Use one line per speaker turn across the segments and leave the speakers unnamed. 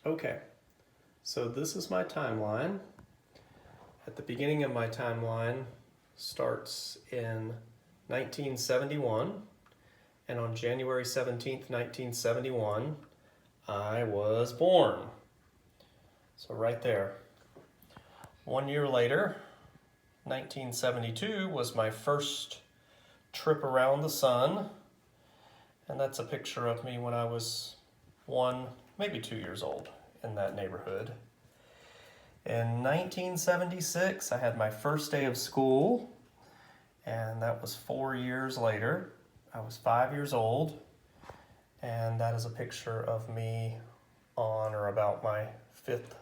Okay, so this is my timeline. At the beginning of my timeline starts in 1971, and on January 17th, 1971, I was born. So right there. 1 year later, 1972 was my first trip around the sun, and that's a picture of me when I was 1, maybe 2 years old in that neighborhood. In 1976, I had my first day of school, and that was 4 years later. I was 5 years old, and that is a picture of me on or about my 5th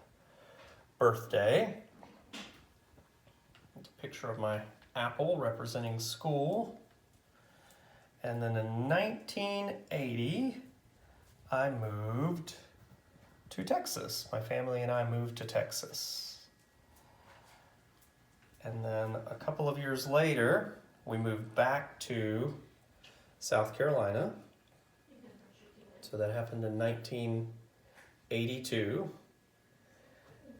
birthday. It's a picture of my apple representing school. And then in 1980, I moved to Texas. My family and I moved to Texas. And then a couple of years later, we moved back to South Carolina. So that happened in 1982.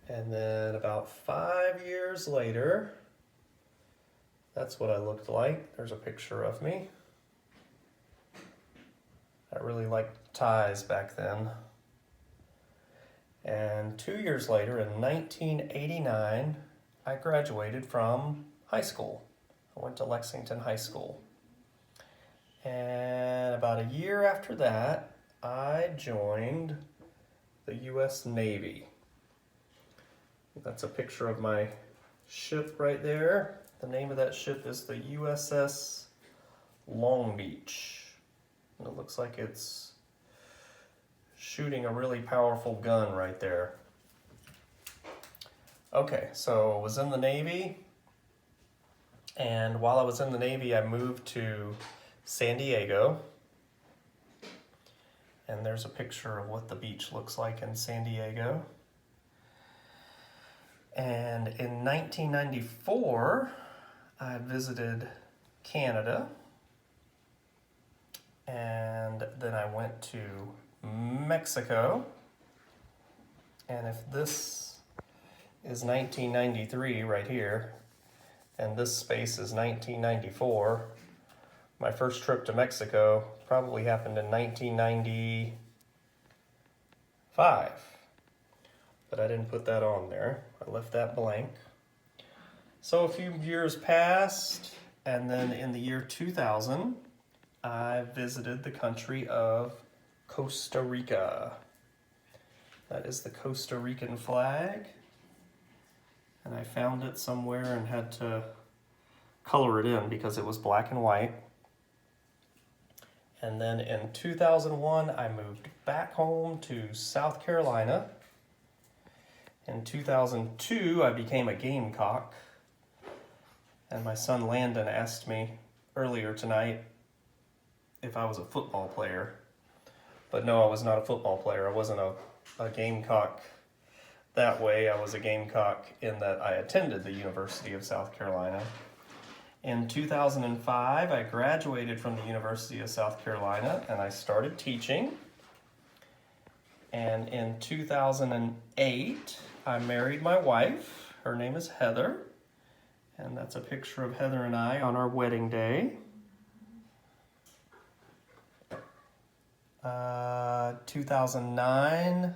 And then about 5 years later, that's what I looked like. There's a picture of me. I really liked ties back then. And 2 years later, in 1989, I graduated from high school. I went to Lexington High School. And about a year after that, I joined the U.S. Navy. That's a picture of my ship right there. The name of that ship is the USS Long Beach. And it looks like it's shooting a really powerful gun right there. Okay, so I was in the Navy, and while I was in the Navy, I moved to San Diego. And there's a picture of what the beach looks like in San Diego. And in 1994, I visited Canada. And then I went to Mexico. And if this is 1993 right here, and this space is 1994, my first trip to Mexico probably happened in 1995. But I didn't put that on there. I left that blank. So a few years passed, and then in the year 2000, I visited the country of Costa Rica. That is the Costa Rican flag. And I found it somewhere and had to color it in because it was black and white. And then in 2001, I moved back home to South Carolina. In 2002, I became a Gamecock. And my son Landon asked me earlier tonight if I was a football player. But no, I was not a football player. I wasn't a Gamecock that way. I was a Gamecock in that I attended the University of South Carolina. In 2005, I graduated from the University of South Carolina and I started teaching. And in 2008, I married my wife. Her name is Heather. And that's a picture of Heather and I on our wedding day. 2009,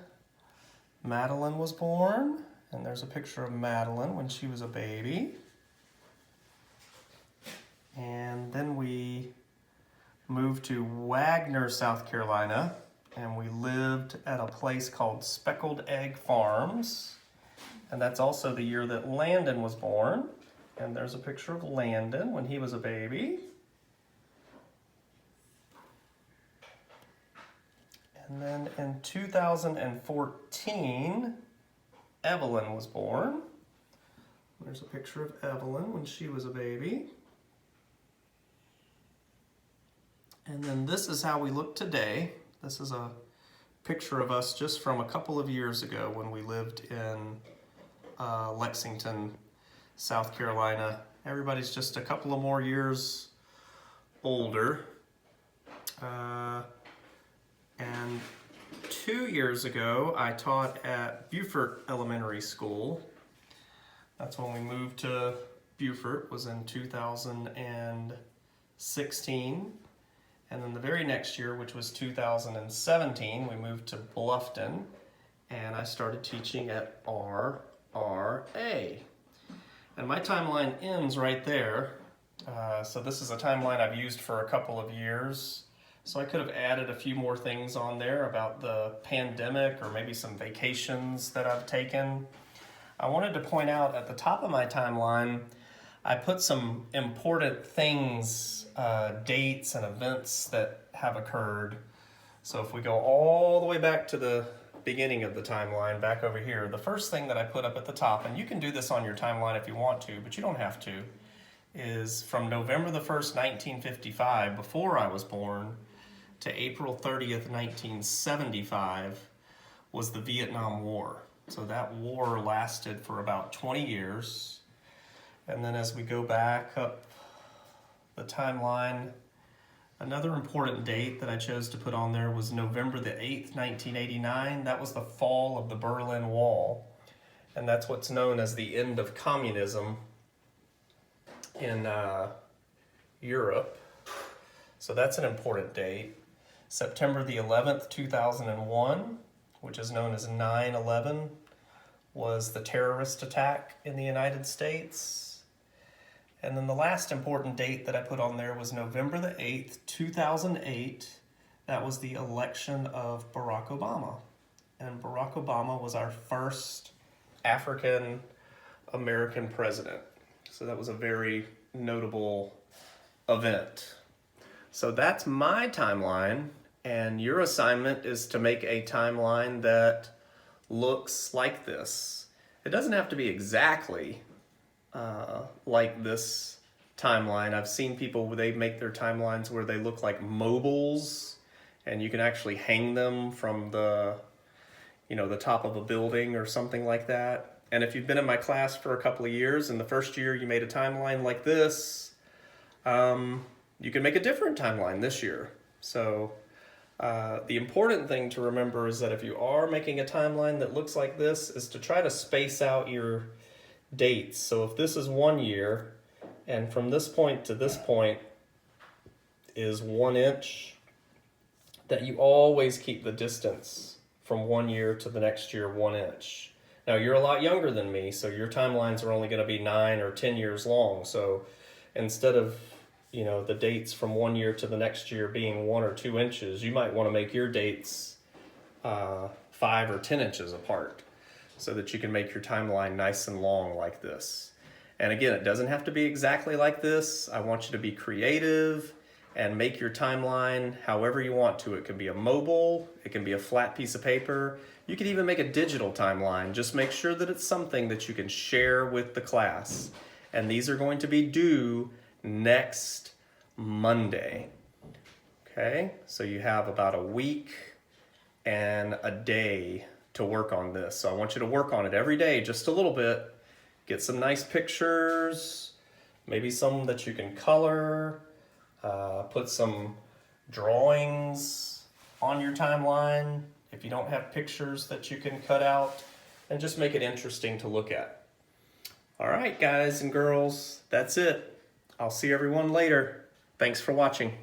Madeline was born, and there's a picture of Madeline when she was a baby. And then we moved to Wagner, South Carolina, and we lived at a place called Speckled Egg Farms. And that's also the year that Landon was born. And there's a picture of Landon when he was a baby. And then in 2014, Evelyn was born. There's a picture of Evelyn when she was a baby. And then this is how we look today. This is a picture of us just from a couple of years ago when we lived in Lexington, South Carolina. Everybody's just a couple of more years older. And 2 years ago, I taught at Beaufort Elementary School. That's when we moved to Beaufort, was in 2016. And then the very next year, which was 2017, we moved to Bluffton, and I started teaching at RRA. And my timeline ends right there. So this is a timeline I've used for a couple of years. So I could have added a few more things on there about the pandemic or maybe some vacations that I've taken. I wanted to point out at the top of my timeline, I put some important things, dates and events that have occurred. So if we go all the way back to the beginning of the timeline, back over here, the first thing that I put up at the top, and you can do this on your timeline if you want to, but you don't have to, is from November the 1st, 1955, before I was born, to April 30th, 1975, was the Vietnam War. So that war lasted for about 20 years. And then as we go back up the timeline, another important date that I chose to put on there was November the 8th, 1989. That was the fall of the Berlin Wall. And that's what's known as the end of communism in Europe. So that's an important date. September the 11th, 2001, which is known as 9/11, was the terrorist attack in the United States. And then the last important date that I put on there was November the 8th, 2008. That was the election of Barack Obama. And Barack Obama was our first African American president. So that was a very notable event. So that's my timeline, and your assignment is to make a timeline that looks like this. It doesn't have to be exactly like this timeline. I've seen people where they make their timelines where they look like mobiles, and you can actually hang them from the top of a building or something like that. And if you've been in my class for a couple of years, and the first year you made a timeline like this, you can make a different timeline this year. So the important thing to remember is that if you are making a timeline that looks like this, is to try to space out your dates. So if this is 1 year, and from this point to this point is 1 inch, that you always keep the distance from 1 year to the next year 1 inch. Now you're a lot younger than me, so your timelines are only going to be 9 or 10 years long. So instead of the dates from 1 year to the next year being 1 or 2 inches, you might want to make your dates 5 or 10 inches apart so that you can make your timeline nice and long like this. And again, it doesn't have to be exactly like this. I want you to be creative and make your timeline however you want to. It can be a mobile, it can be a flat piece of paper. You can even make a digital timeline. Just make sure that it's something that you can share with the class. And these are going to be due next Monday. Okay, so you have about a week and a day to work on this. So I want you to work on it every day, just a little bit. Get some nice pictures, maybe some that you can color, put some drawings on your timeline if you don't have pictures that you can cut out, and just make it interesting to look at. All right, guys and girls, that's it. I'll see everyone later. Thanks for watching.